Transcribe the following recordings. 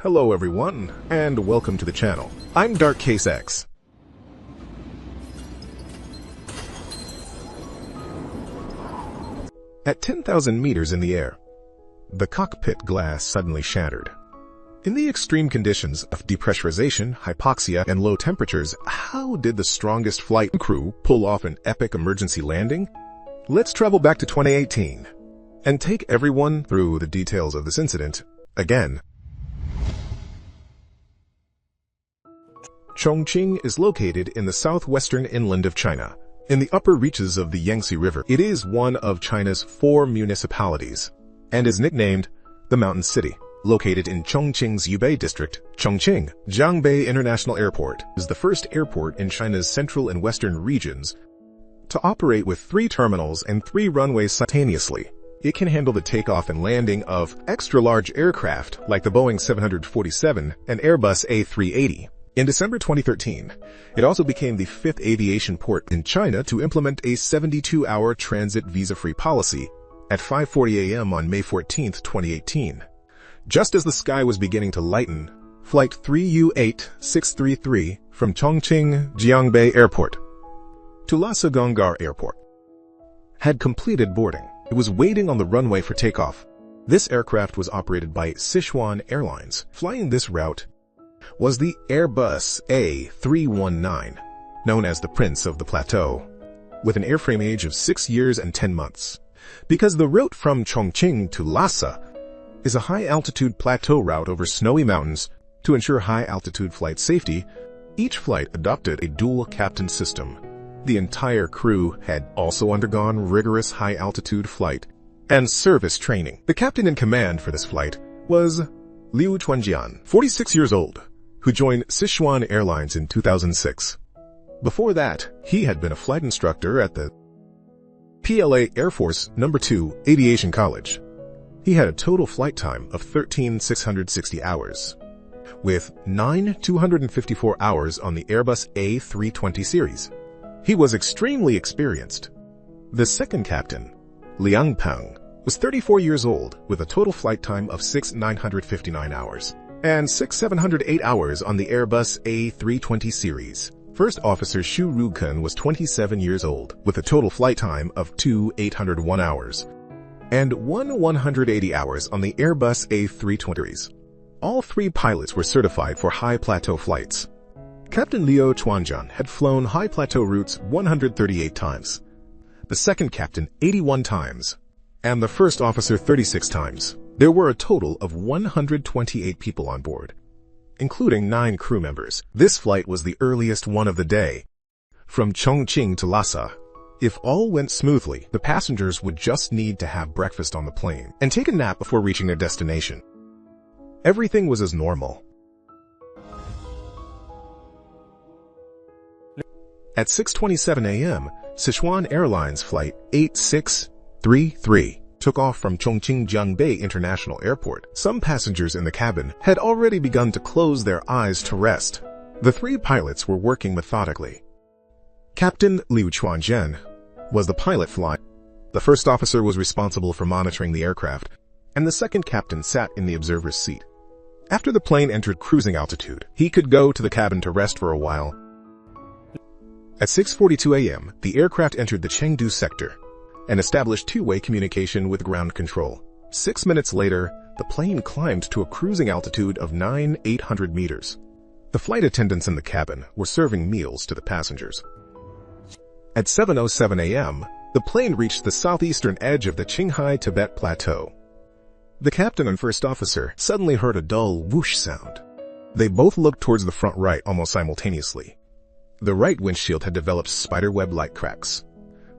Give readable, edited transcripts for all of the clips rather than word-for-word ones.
Hello everyone, and welcome to the channel. I'm DarkCaseX. At 10,000 meters in the air, the cockpit glass suddenly shattered. In the extreme conditions of depressurization, hypoxia, and low temperatures, how did the strongest flight crew pull off an epic emergency landing? Let's travel back to 2018 and take everyone through the details of this incident again. Chongqing is located in the southwestern inland of China, in the upper reaches of the Yangtze River. It is one of China's 4 municipalities and is nicknamed the Mountain City. Located in Chongqing's Yubei district, Chongqing Jiangbei International Airport is the first airport in China's central and western regions to operate with 3 terminals and 3 runways simultaneously. It can handle the takeoff and landing of extra-large aircraft like the Boeing 747 and Airbus A380. In December 2013, it also became the 5th aviation port in China to implement a 72-hour transit visa-free policy at 5:40 a.m. on May 14, 2018. Just as the sky was beginning to lighten, Flight 3U8633 from Chongqing Jiangbei Airport to Lhasa Gonggar Airport had completed boarding. It was waiting on the runway for takeoff. This aircraft was operated by Sichuan Airlines. Flying this route was the Airbus A319, known as the Prince of the Plateau, with an airframe age of 6 years and 10 months. Because the route from Chongqing to Lhasa is a high-altitude plateau route over snowy mountains, to ensure high-altitude flight safety, each flight adopted a dual-captain system. The entire crew had also undergone rigorous high-altitude flight and service training. The captain in command for this flight was Liu Chuanjian, 46 years old, who joined Sichuan Airlines in 2006. Before that, he had been a flight instructor at the PLA Air Force No. 2 Aviation College. He had a total flight time of 13,660 hours, with 9,254 hours on the Airbus A320 series. He was extremely experienced. The second captain, Liang Peng, was 34 years old with a total flight time of 6,959 hours and 6,708 hours on the Airbus A320 series. First Officer Xu Ruken was 27 years old with a total flight time of 2,801 hours and 1,180 hours on the Airbus A320 series. All 3 pilots were certified for high plateau flights. Captain Liu Chuanjian had flown high plateau routes 138 times, the second captain 81 times, and the first officer 36 times. There were a total of 128 people on board, including 9 crew members. This flight was the earliest one of the day, from Chongqing to Lhasa. If all went smoothly, the passengers would just need to have breakfast on the plane and take a nap before reaching their destination. Everything was as normal. At 6:27 a.m., Sichuan Airlines Flight 8633 took off from Chongqing Jiangbei International Airport. Some passengers in the cabin had already begun to close their eyes to rest. The 3 pilots were working methodically. Captain Liu Chuanjian was the pilot flying. The first officer was responsible for monitoring the aircraft, and the second captain sat in the observer's seat. After the plane entered cruising altitude, he could go to the cabin to rest for a while. At 6:42 a.m., the aircraft entered the Chengdu sector and established 2-way communication with ground control. 6 minutes later, the plane climbed to a cruising altitude of 9,800 meters. The flight attendants in the cabin were serving meals to the passengers. At 7:07 a.m., the plane reached the southeastern edge of the Qinghai-Tibet Plateau. The captain and first officer suddenly heard a dull whoosh sound. They both looked towards the front right almost simultaneously. The right windshield had developed spiderweb-like cracks.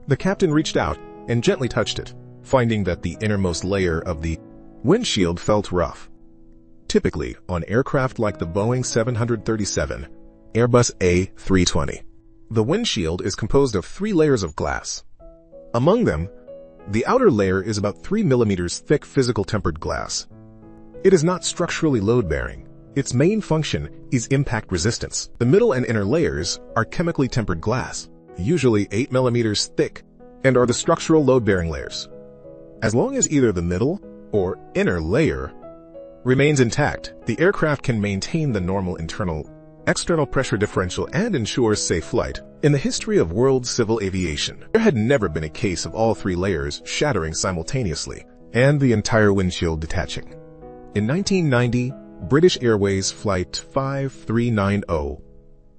The captain reached out and gently touched it, finding that the innermost layer of the windshield felt rough. Typically, on aircraft like the Boeing 737, Airbus A320, the windshield is composed of 3 layers of glass. Among them, the outer layer is about 3 millimeters thick physical tempered glass. It is not structurally load-bearing. Its main function is impact resistance. The middle and inner layers are chemically tempered glass, usually 8 millimeters thick, and are the structural load-bearing layers. As long as either the middle or inner layer remains intact. The aircraft can maintain the normal internal-external pressure differential and ensures safe flight. In the history of world civil aviation, there had never been a case of all three layers shattering simultaneously and the entire windshield detaching. In 1990, British Airways Flight 5390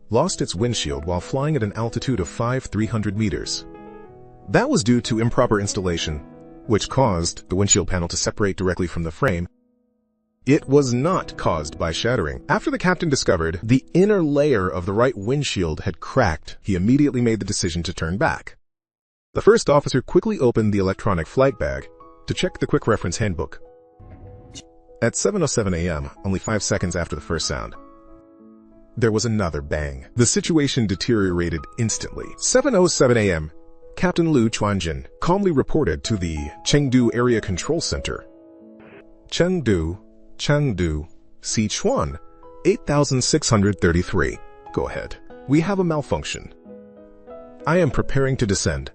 lost its windshield while flying at an altitude of 5,300 meters. That was due to improper installation, which caused the windshield panel to separate directly from the frame. It was not caused by shattering. After the captain discovered the inner layer of the right windshield had cracked, he immediately made the decision to turn back. The first officer quickly opened the electronic flight bag to check the quick reference handbook. At 7:07 a.m., only 5 seconds after the first sound, there was another bang. The situation deteriorated instantly. 7:07 a.m., Captain Liu Chuanjian calmly reported to the Chengdu Area Control Center. Chengdu, Sichuan 8633. Go ahead. We have a malfunction. I am preparing to descend.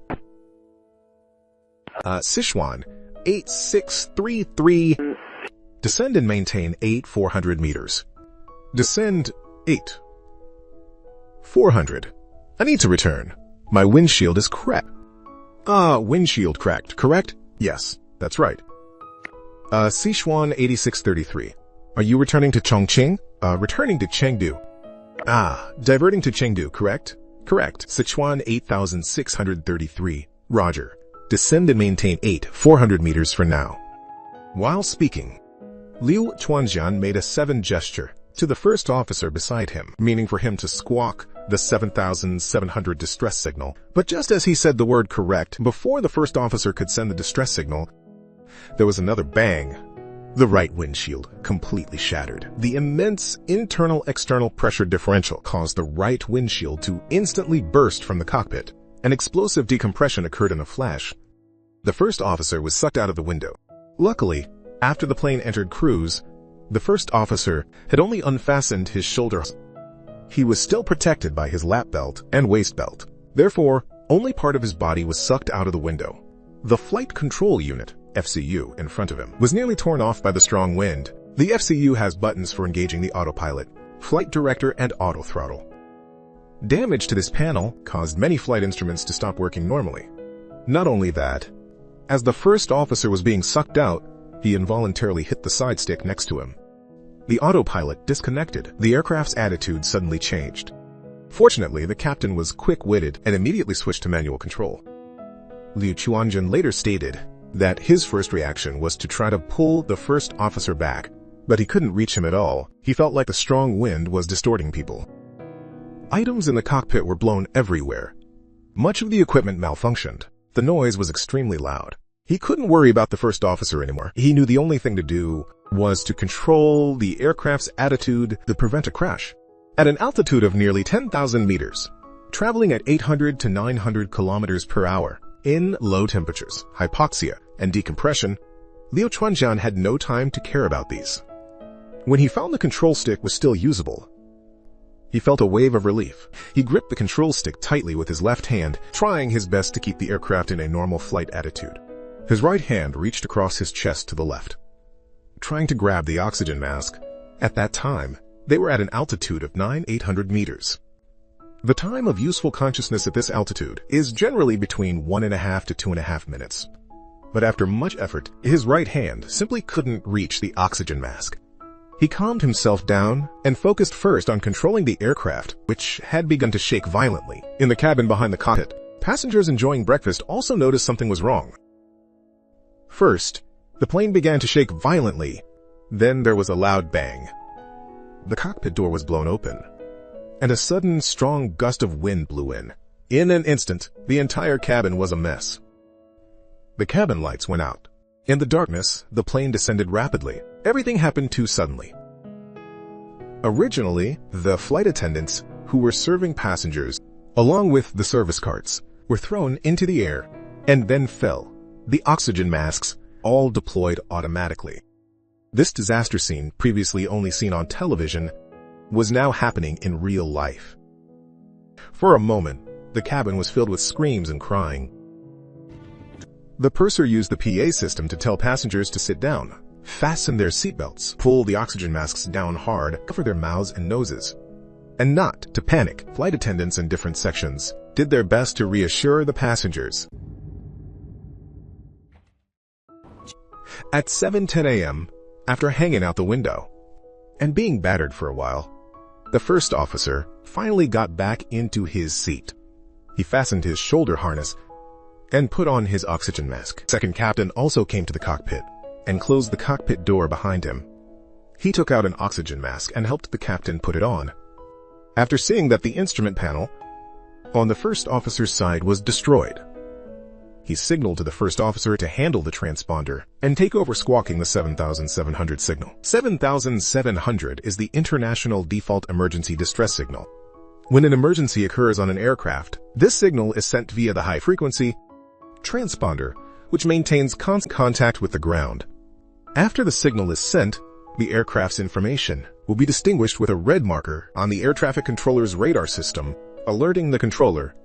Sichuan 8633. Descend and maintain 8,400 meters. Descend 8,400. I need to return. My windshield is cracked. Windshield cracked, correct? Yes, that's right. Sichuan 8633. Are you returning to Chongqing? Returning to Chengdu. Diverting to Chengdu, correct? Correct. Sichuan 8633. Roger. Descend and maintain 8,400 meters for now. While speaking, Liu Chuanjian made a 7 gesture to the first officer beside him, meaning for him to squawk the 7,700 distress signal. But just as he said the word correct, before the first officer could send the distress signal, there was another bang. The right windshield completely shattered. The immense internal-external pressure differential caused the right windshield to instantly burst from the cockpit. An explosive decompression occurred in a flash. The first officer was sucked out of the window. Luckily, after the plane entered cruise, the first officer had only unfastened his shoulders. He was still protected by his lap belt and waist belt. Therefore, only part of his body was sucked out of the window. The flight control unit, FCU, in front of him was nearly torn off by the strong wind. The FCU has buttons for engaging the autopilot, flight director, and auto throttle. Damage to this panel caused many flight instruments to stop working normally. Not only that, as the first officer was being sucked out, he involuntarily hit the side stick next to him. The autopilot disconnected. The aircraft's attitude suddenly changed. Fortunately, the captain was quick-witted and immediately switched to manual control. Liu Chuanjian later stated that his first reaction was to try to pull the first officer back, but he couldn't reach him at all. He felt like the strong wind was distorting people. Items in the cockpit were blown everywhere. Much of the equipment malfunctioned. The noise was extremely loud. He couldn't worry about the first officer anymore. He knew the only thing to do was to control the aircraft's attitude to prevent a crash. At an altitude of nearly 10,000 meters, traveling at 800 to 900 kilometers per hour, in low temperatures, hypoxia, and decompression, Liu Chuanjian had no time to care about these. When he found the control stick was still usable, he felt a wave of relief. He gripped the control stick tightly with his left hand, trying his best to keep the aircraft in a normal flight attitude. His right hand reached across his chest to the left, trying to grab the oxygen mask. At that time, they were at an altitude of 9,800 meters. The time of useful consciousness at this altitude is generally between 1.5 to 2.5 minutes. But after much effort, his right hand simply couldn't reach the oxygen mask. He calmed himself down and focused first on controlling the aircraft, which had begun to shake violently. In the cabin behind the cockpit, passengers enjoying breakfast also noticed something was wrong. First, the plane began to shake violently. Then there was a loud bang. The cockpit door was blown open, and a sudden, strong gust of wind blew in. In an instant, the entire cabin was a mess. The cabin lights went out. In the darkness, the plane descended rapidly. Everything happened too suddenly. Originally, the flight attendants who were serving passengers, along with the service carts, were thrown into the air and then fell. The oxygen masks all deployed automatically. This disaster scene, previously only seen on television, was now happening in real life. For a moment, the cabin was filled with screams and crying. The purser used the PA system to tell passengers to sit down. fasten their seatbelts, pull the oxygen masks down hard, cover their mouths and noses. And not to panic, flight attendants in different sections did their best to reassure the passengers. At 7:10 a.m., after hanging out the window and being battered for a while, the first officer finally got back into his seat. He fastened his shoulder harness and put on his oxygen mask. Second captain also came to the cockpit and closed the cockpit door behind him. He took out an oxygen mask and helped the captain put it on. After seeing that the instrument panel on the first officer's side was destroyed, he signaled to the first officer to handle the transponder and take over squawking the 7700 signal. 7700 is the international default emergency distress signal. When an emergency occurs on an aircraft, this signal is sent via the high-frequency transponder, which maintains constant contact with the ground. After the signal is sent, the aircraft's information will be distinguished with a red marker on the air traffic controller's radar system, alerting the controller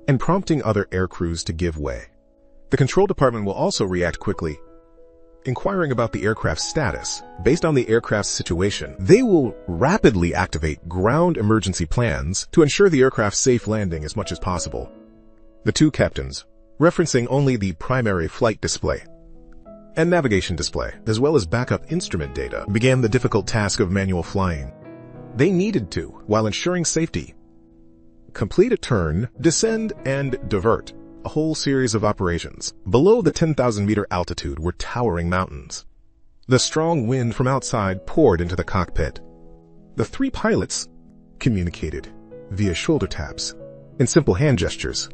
and prompting other air crews to give way. The control department will also react quickly, inquiring about the aircraft's status. Based on the aircraft's situation, they will rapidly activate ground emergency plans to ensure the aircraft's safe landing as much as possible. The two captains, referencing only the primary flight display and navigation display, as well as backup instrument data, began the difficult task of manual flying. They needed to, while ensuring safety, complete a turn, descend, and divert, a whole series of operations. Below the 10,000-meter altitude were towering mountains. The strong wind from outside poured into the cockpit. The three pilots communicated via shoulder taps and simple hand gestures.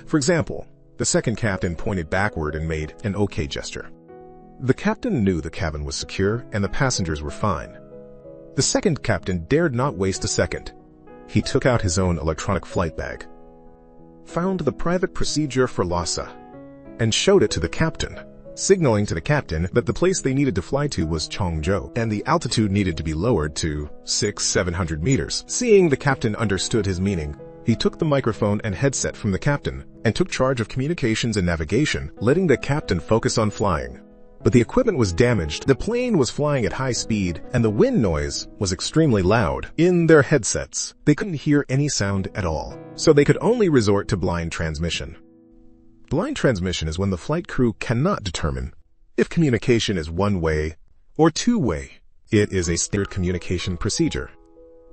For example, the second captain pointed backward and made an OK gesture. The captain knew the cabin was secure and the passengers were fine. The second captain dared not waste a second. He took out his own electronic flight bag, found the private procedure for Lhasa, and showed it to the captain, signaling to the captain that the place they needed to fly to was Changzhou, and the altitude needed to be lowered to 600-700 meters. Seeing the captain understood his meaning, he took the microphone and headset from the captain and took charge of communications and navigation, letting the captain focus on flying. But the equipment was damaged, the plane was flying at high speed, and the wind noise was extremely loud. In their headsets, they couldn't hear any sound at all, so they could only resort to blind transmission. Blind transmission is when the flight crew cannot determine if communication is one-way or two-way. It is a standard communication procedure.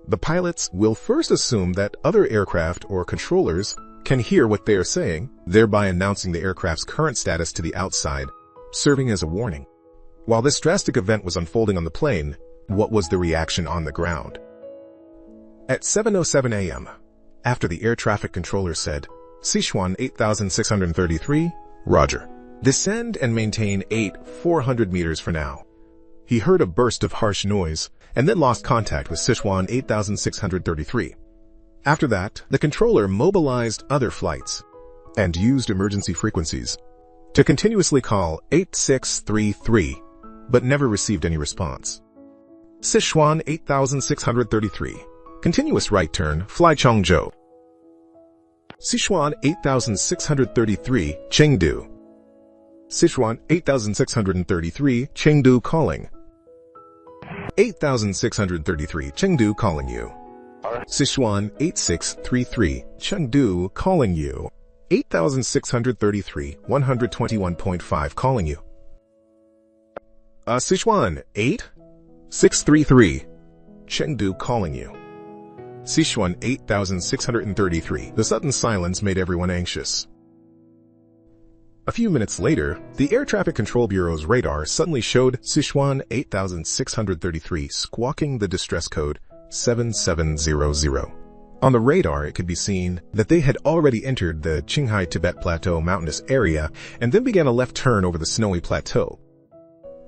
The pilots will first assume that other aircraft or controllers can hear what they are saying, thereby announcing the aircraft's current status to the outside, serving as a warning. While this drastic event was unfolding on the plane, what was the reaction on the ground? At 7:07 a.m., after the air traffic controller said, Sichuan 8633, Roger. Descend and maintain 400 meters for now. He heard a burst of harsh noise and then lost contact with Sichuan 8633. After that, the controller mobilized other flights and used emergency frequencies to continuously call 8633, but never received any response. Sichuan 8633, continuous right turn, fly Changzhou. Sichuan 8633, Chengdu. Sichuan 8633, Chengdu calling. 8633, Chengdu calling you. Sichuan 8633, Chengdu calling you. 8633, 121.5 calling you. Sichuan 8633, Chengdu calling you. Sichuan 8633. The sudden silence made everyone anxious. A few minutes later, the Air Traffic Control Bureau's radar suddenly showed Sichuan 8633 squawking the distress code 7700. On the radar, it could be seen that they had already entered the Qinghai Tibet Plateau mountainous area and then began a left turn over the snowy plateau.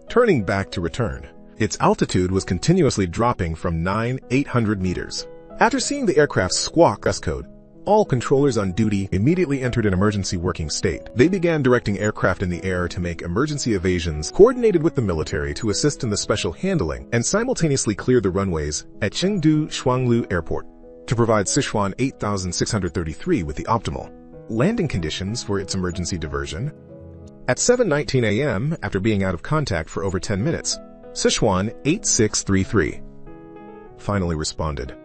Turning back to return, its altitude was continuously dropping from 800 meters. After seeing the aircraft's squawk dress code, all controllers on duty immediately entered an emergency working state. They began directing aircraft in the air to make emergency evasions, coordinated with the military to assist in the special handling, and simultaneously clear the runways at Chengdu Shuanglu Airport to provide Sichuan 8633 with the optimal landing conditions for its emergency diversion. At 7:19 a.m., after being out of contact for over 10 minutes, Sichuan 8633 finally responded.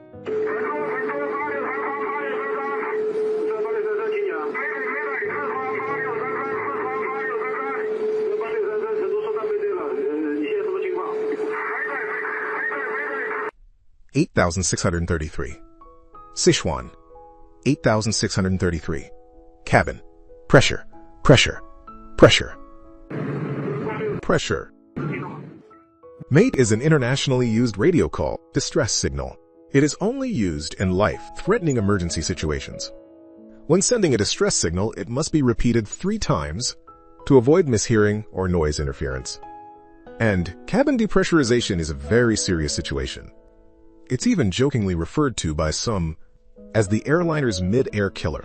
(8,633) Sichuan 8,633 cabin. Pressure, pressure, pressure, pressure. MATE is an internationally used radio call distress signal. It is only used in life-threatening emergency situations. When sending a distress signal, it must be repeated 3 times to avoid mishearing or noise interference. And cabin depressurization is a very serious situation. It's even jokingly referred to by some as the airliner's mid-air killer.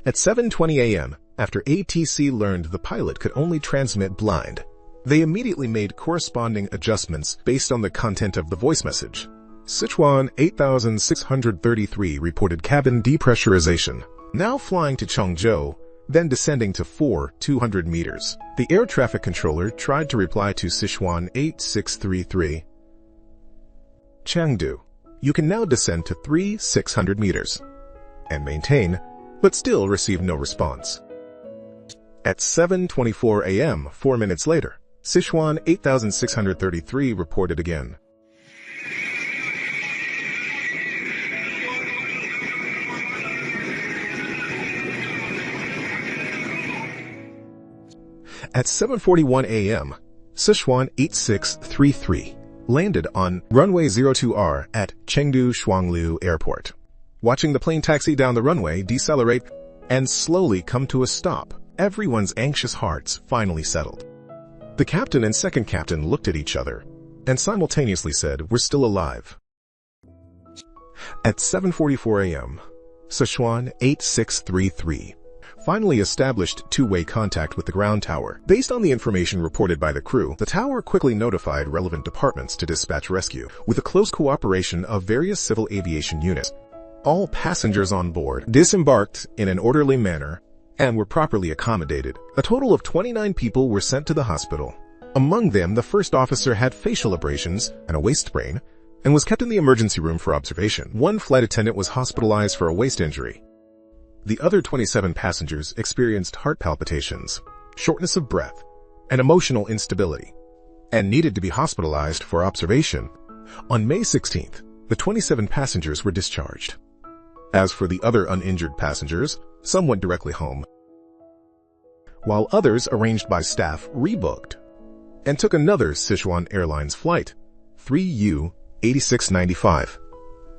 At 7:20 a.m., after ATC learned the pilot could only transmit blind, they immediately made corresponding adjustments based on the content of the voice message. Sichuan 8633 reported cabin depressurization, now flying to Changzhou, then descending to 200 meters. The air traffic controller tried to reply to Sichuan 8633. Chengdu, you can now descend to 600 meters and maintain, but still received no response. At 7:24 a.m., 4 minutes later, Sichuan 8633 reported again. At 7:41 a.m., Sichuan 8633 landed on runway 02R at Chengdu Shuangliu Airport. Watching the plane taxi down the runway, decelerate, and slowly come to a stop, everyone's anxious hearts finally settled. The captain and second captain looked at each other and simultaneously said, "We're still alive." At 7:44 a.m., Sichuan 8633 finally established two-way contact with the ground tower. Based on the information reported by the crew, the tower quickly notified relevant departments to dispatch rescue, with the close cooperation of various civil aviation units. All passengers on board disembarked in an orderly manner and were properly accommodated. A total of 29 people were sent to the hospital. Among them, the first officer had facial abrasions and a waist sprain and was kept in the emergency room for observation. One flight attendant was hospitalized for a waist injury. The other 27 passengers experienced heart palpitations, shortness of breath, and emotional instability, and needed to be hospitalized for observation. On May 16th, the 27 passengers were discharged. As for the other uninjured passengers, some went directly home, while others, arranged by staff, rebooked and took another Sichuan Airlines flight, 3U8633,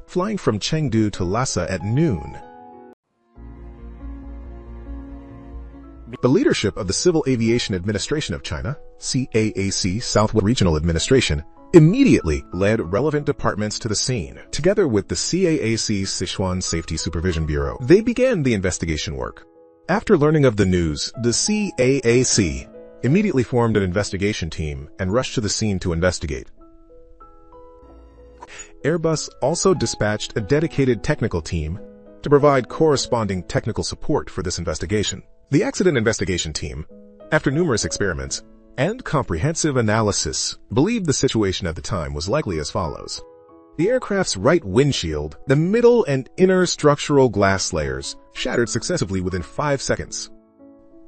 flying from Chengdu to Lhasa at noon. The leadership of the Civil Aviation Administration of China, CAAC Southwest Regional Administration, immediately led relevant departments to the scene. Together with the CAAC Sichuan Safety Supervision Bureau, they began the investigation work. After learning of the news, the CAAC immediately formed an investigation team and rushed to the scene to investigate. Airbus also dispatched a dedicated technical team to provide corresponding technical support for this investigation. The accident investigation team, after numerous experiments and comprehensive analysis, believed the situation at the time was likely as follows. The aircraft's right windshield, the middle and inner structural glass layers, shattered successively within 5 seconds.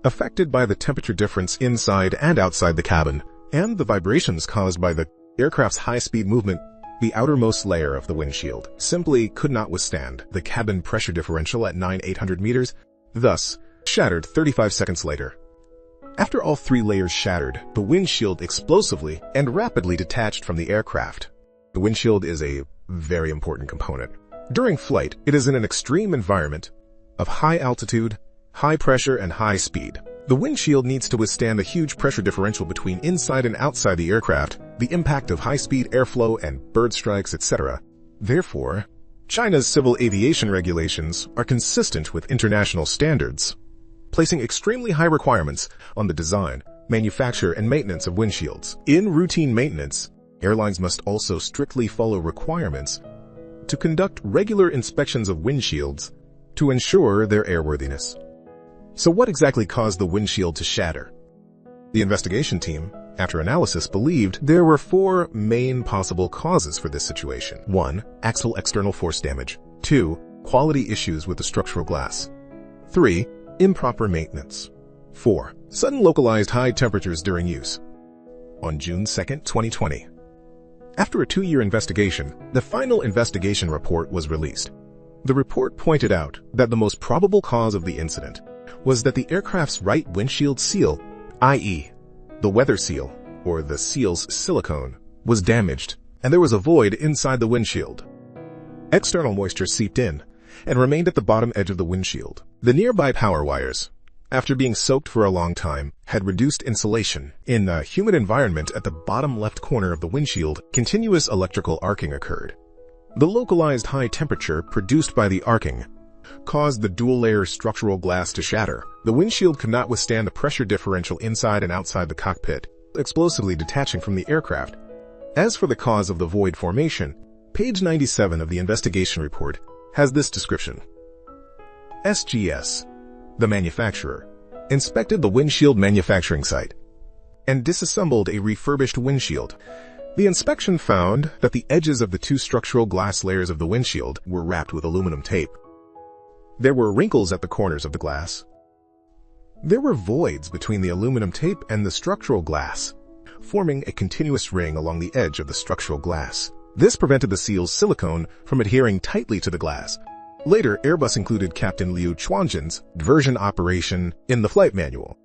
Affected by the temperature difference inside and outside the cabin, and the vibrations caused by the aircraft's high-speed movement, the outermost layer of the windshield simply could not withstand the cabin pressure differential at 9,800 meters, thus shattered 35 seconds later. After all 3 layers shattered, the windshield explosively and rapidly detached from the aircraft. The windshield is a very important component. During flight, it is in an extreme environment of high altitude, high pressure, and high speed. The windshield needs to withstand the huge pressure differential between inside and outside the aircraft, the impact of high-speed airflow and bird strikes, etc. Therefore, China's civil aviation regulations are consistent with international standards, placing extremely high requirements on the design, manufacture, and maintenance of windshields. In routine maintenance, airlines must also strictly follow requirements to conduct regular inspections of windshields to ensure their airworthiness. So what exactly caused the windshield to shatter? The investigation team after analysis, believed there were 4 main possible causes for this situation. 1. Axle external force damage. 2. Quality issues with the structural glass. 3. Improper maintenance. 4. Sudden localized high temperatures during use. On June 2, 2020. After a 2-year investigation, the final investigation report was released. The report pointed out that the most probable cause of the incident was that the aircraft's right windshield seal, i.e., the weather seal, or the seal's silicone, was damaged, and there was a void inside the windshield. External moisture seeped in and remained at the bottom edge of the windshield. The nearby power wires, after being soaked for a long time, had reduced insulation. In a humid environment at the bottom left corner of the windshield, continuous electrical arcing occurred. The localized high temperature produced by the arcing caused the dual-layer structural glass to shatter. The windshield could not withstand the pressure differential inside and outside the cockpit, explosively detaching from the aircraft. As for the cause of the void formation, page 97 of the investigation report has this description. SGS, the manufacturer, inspected the windshield manufacturing site and disassembled a refurbished windshield. The inspection found that the edges of the 2 structural glass layers of the windshield were wrapped with aluminum tape. There were wrinkles at the corners of the glass. There were voids between the aluminum tape and the structural glass, forming a continuous ring along the edge of the structural glass. This prevented the seal's silicone from adhering tightly to the glass. Later, Airbus included Captain Liu Chuanjian's diversion operation in the flight manual.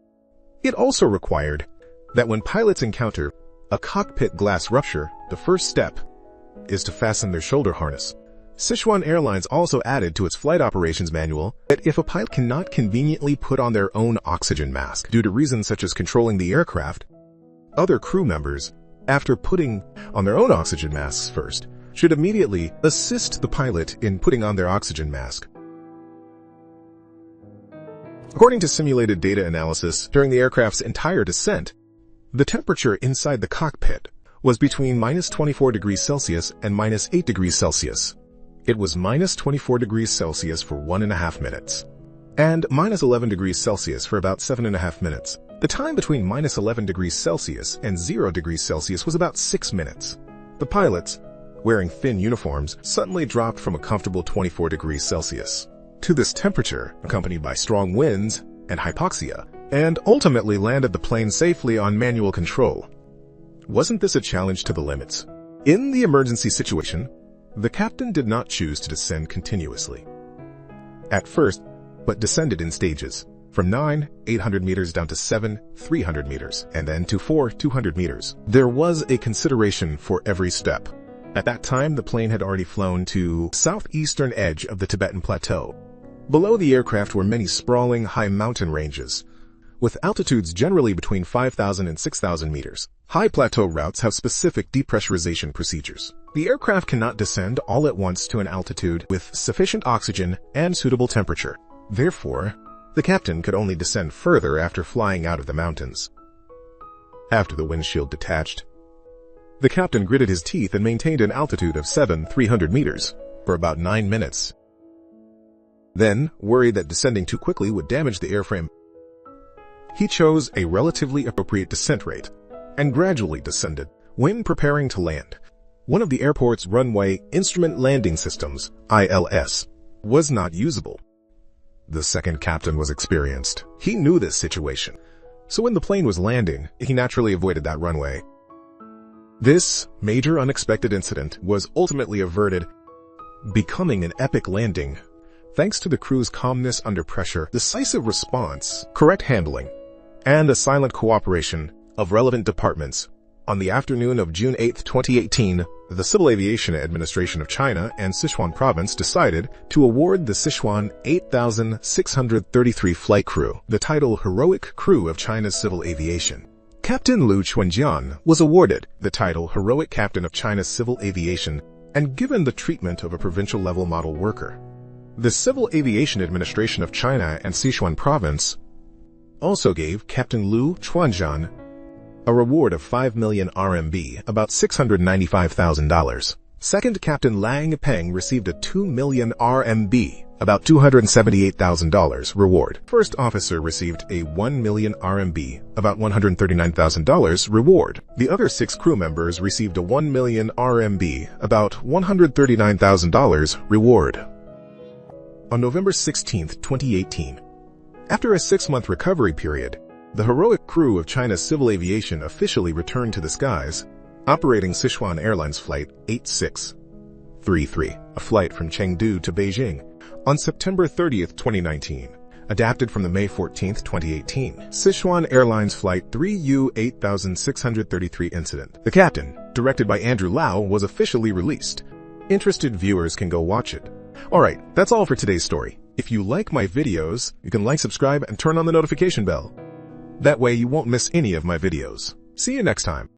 It also required that when pilots encounter a cockpit glass rupture, the first step is to fasten their shoulder harness. Sichuan Airlines also added to its flight operations manual that if a pilot cannot conveniently put on their own oxygen mask due to reasons such as controlling the aircraft, other crew members, after putting on their own oxygen masks first, should immediately assist the pilot in putting on their oxygen mask. According to simulated data analysis during the aircraft's entire descent, the temperature inside the cockpit was between -24 degrees Celsius and -8 degrees Celsius. It was -24 degrees Celsius for 1.5 minutes, and -11 degrees Celsius for about 7.5 minutes. The time between -11 degrees Celsius and 0 degrees Celsius was about 6 minutes. The pilots, wearing thin uniforms, suddenly dropped from a comfortable 24 degrees Celsius to this temperature, accompanied by strong winds and hypoxia, and ultimately landed the plane safely on manual control. Wasn't this a challenge to the limits? In the emergency situation, the captain did not choose to descend continuously at first, but descended in stages, from 9, 800 meters down to 7, 300 meters, and then to 4, 200 meters. There was a consideration for every step. At that time, the plane had already flown to southeastern edge of the Tibetan Plateau. Below the aircraft were many sprawling high mountain ranges, with altitudes generally between 5,000 and 6,000 meters. High plateau routes have specific depressurization procedures. The aircraft cannot descend all at once to an altitude with sufficient oxygen and suitable temperature. Therefore, the captain could only descend further after flying out of the mountains. After the windshield detached, the captain gritted his teeth and maintained an altitude of 300 meters for about 9 minutes. Then, worried that descending too quickly would damage the airframe, he chose a relatively appropriate descent rate and gradually descended. When preparing to land, one of the airport's runway instrument landing systems, ILS, was not usable. The second captain was experienced. He knew this situation, so when the plane was landing, he naturally avoided that runway. This major unexpected incident was ultimately averted, becoming an epic landing thanks to the crew's calmness under pressure, decisive response, correct handling, and the silent cooperation of relevant departments. On the afternoon of June 8, 2018, the Civil Aviation Administration of China and Sichuan Province decided to award the Sichuan 8633 flight crew the title Heroic Crew of China's Civil Aviation. Captain Liu Chuanjian was awarded the title Heroic Captain of China's Civil Aviation and given the treatment of a provincial-level model worker. The Civil Aviation Administration of China and Sichuan Province also gave Captain Liu Chuanjian a reward of 5 million RMB, about $695,000. Second Captain Lang Peng received a 2 million RMB, about $278,000 reward. First officer received a 1 million RMB, about $139,000 reward. The other 6 crew members received a 1 million RMB, about $139,000 reward. On November 16, 2018, after a 6-month recovery period, the heroic crew of China's civil aviation officially returned to the skies, operating Sichuan Airlines Flight 8633, a flight from Chengdu to Beijing, on September 30, 2019, adapted from the May 14, 2018, Sichuan Airlines Flight 3U8633 incident. The Captain, directed by Andrew Lau, was officially released. Interested viewers can go watch it. Alright, that's all for today's story. If you like my videos, you can like, subscribe, and turn on the notification bell. That way you won't miss any of my videos. See you next time.